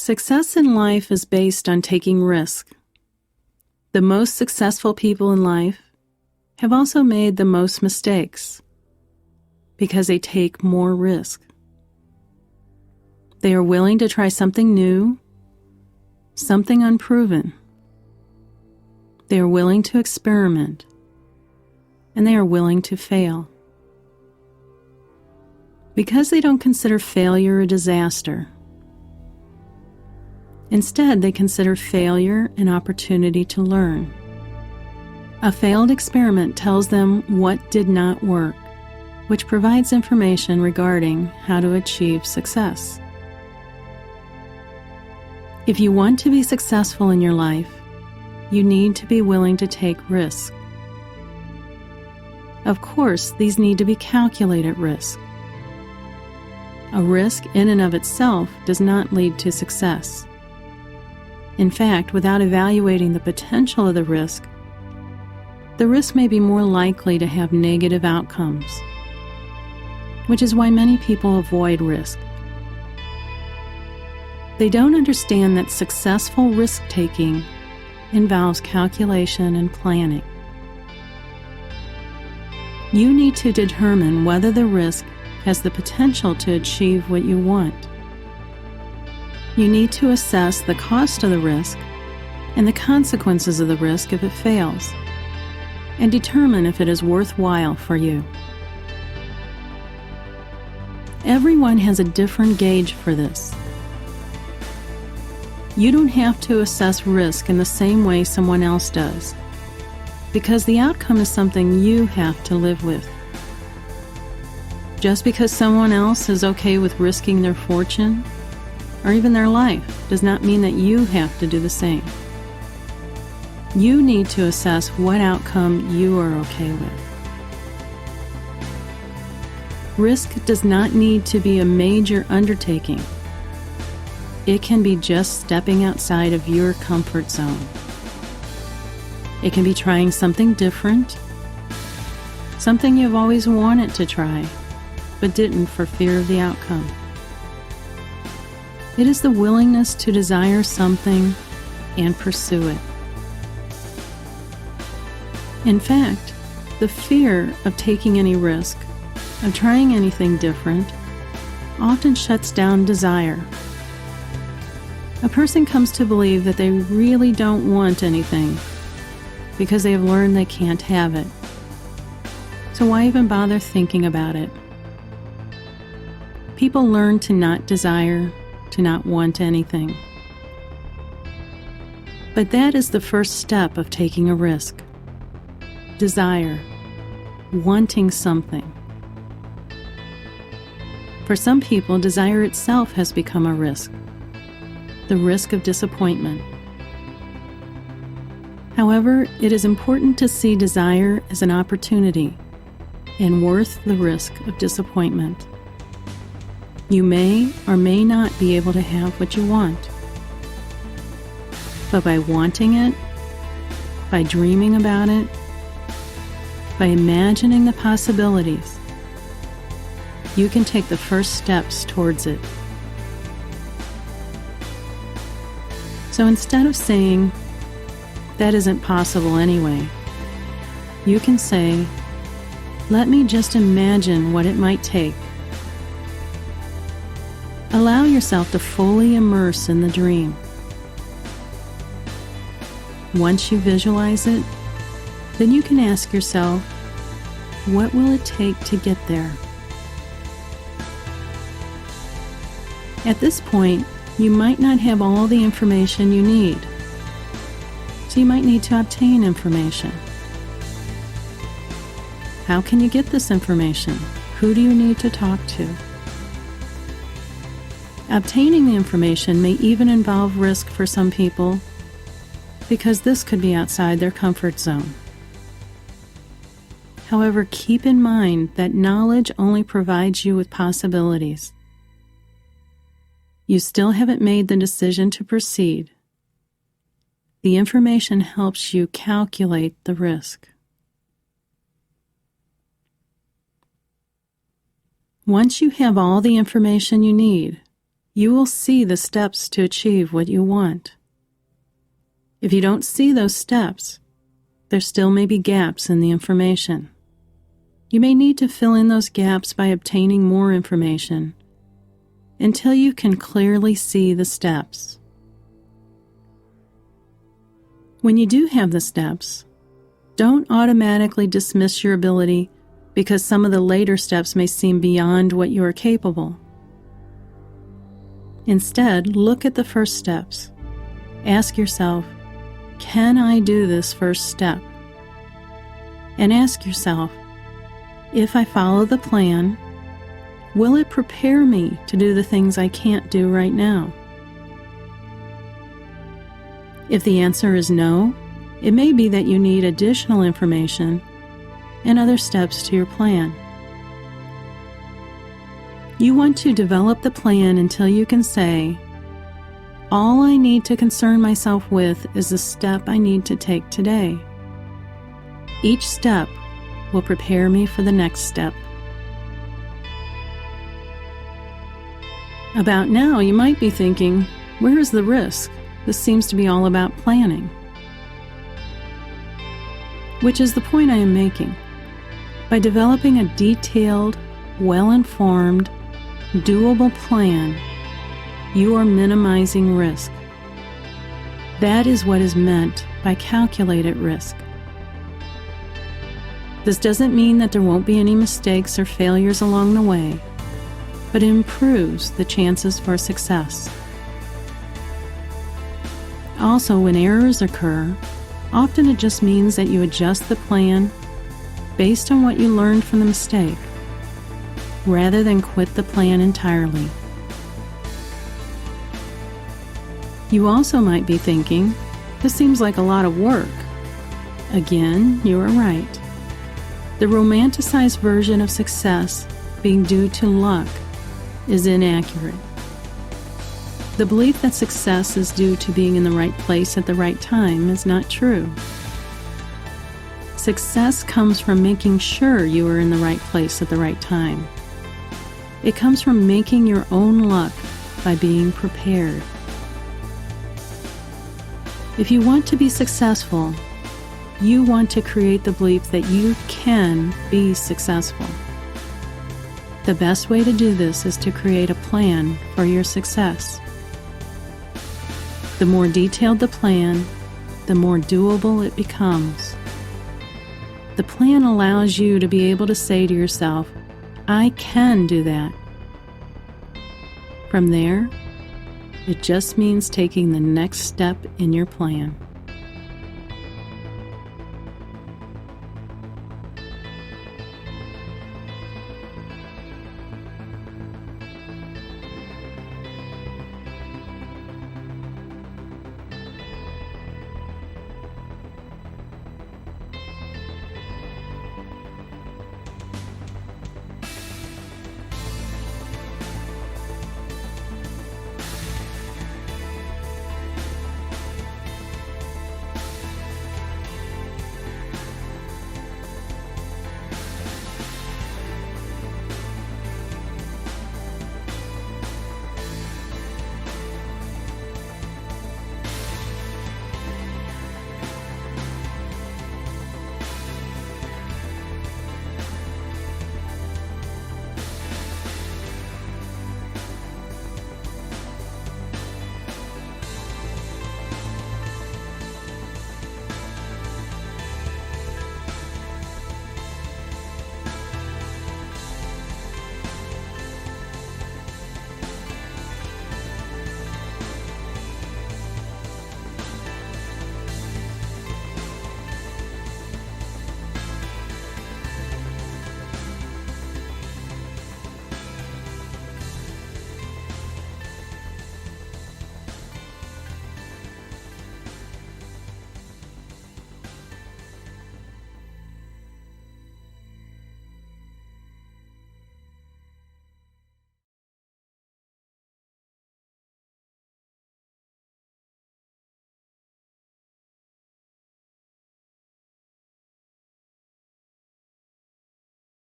Success in life is based on taking risk. The most successful people in life have also made the most mistakes because they take more risk. They are willing to try something new, something unproven. They are willing to experiment, and they are willing to fail. Because they don't consider failure a disaster. Instead, they consider failure an opportunity to learn. A failed experiment tells them what did not work, which provides information regarding how to achieve success. If you want to be successful in your life, you need to be willing to take risks. Of course, these need to be calculated risks. A risk in and of itself does not lead to success. In fact, without evaluating the potential of the risk may be more likely to have negative outcomes, which is why many people avoid risk. They don't understand that successful risk-taking involves calculation and planning. You need to determine whether the risk has the potential to achieve what you want. You need to assess the cost of the risk and the consequences of the risk if it fails, and determine if it is worthwhile for you. Everyone has a different gauge for this. You don't have to assess risk in the same way someone else does, because the outcome is something you have to live with. Just because someone else is okay with risking their fortune or even their life does not mean that you have to do the same. You need to assess what outcome you are okay with. Risk does not need to be a major undertaking. It can be just stepping outside of your comfort zone. It can be trying something different, something you've always wanted to try, but didn't for fear of the outcome. It is the willingness to desire something and pursue it. In fact, the fear of taking any risk, of trying anything different, often shuts down desire. A person comes to believe that they really don't want anything because they have learned they can't have it. So why even bother thinking about it? People learn to not desire, to not want anything. But that is the first step of taking a risk. Desire, wanting something. For some people, desire itself has become a risk, the risk of disappointment. However, it is important to see desire as an opportunity and worth the risk of disappointment. You may or may not be able to have what you want, but by wanting it, by dreaming about it, by imagining the possibilities, you can take the first steps towards it. So instead of saying, "That isn't possible anyway," you can say, "Let me just imagine what it might take." Allow yourself to fully immerse in the dream. Once you visualize it, then you can ask yourself, what will it take to get there? At this point, you might not have all the information you need, so you might need to obtain information. How can you get this information? Who do you need to talk to? Obtaining the information may even involve risk for some people, because this could be outside their comfort zone. However, keep in mind that knowledge only provides you with possibilities. You still haven't made the decision to proceed. The information helps you calculate the risk. Once you have all the information you need, you will see the steps to achieve what you want. If you don't see those steps, there still may be gaps in the information. You may need to fill in those gaps by obtaining more information until you can clearly see the steps. When you do have the steps, don't automatically dismiss your ability because some of the later steps may seem beyond what you are capable. Instead, look at the first steps. Ask yourself, can I do this first step? And ask yourself, if I follow the plan, will it prepare me to do the things I can't do right now? If the answer is no, it may be that you need additional information and other steps to your plan. You want to develop the plan until you can say, all I need to concern myself with is the step I need to take today. Each step will prepare me for the next step. About now, you might be thinking, where is the risk? This seems to be all about planning. Which is the point I am making. By developing a detailed, well-informed, doable plan, you are minimizing risk. That is what is meant by calculated risk. This doesn't mean that there won't be any mistakes or failures along the way, but it improves the chances for success. Also, when errors occur, often it just means that you adjust the plan based on what you learned from the mistake, rather than quit the plan entirely. You also might be thinking, this seems like a lot of work. Again, you are right. The romanticized version of success being due to luck is inaccurate. The belief that success is due to being in the right place at the right time is not true. Success comes from making sure you are in the right place at the right time. It comes from making your own luck by being prepared. If you want to be successful, you want to create the belief that you can be successful. The best way to do this is to create a plan for your success. The more detailed the plan, the more doable it becomes. The plan allows you to be able to say to yourself, I can do that. From there, it just means taking the next step in your plan.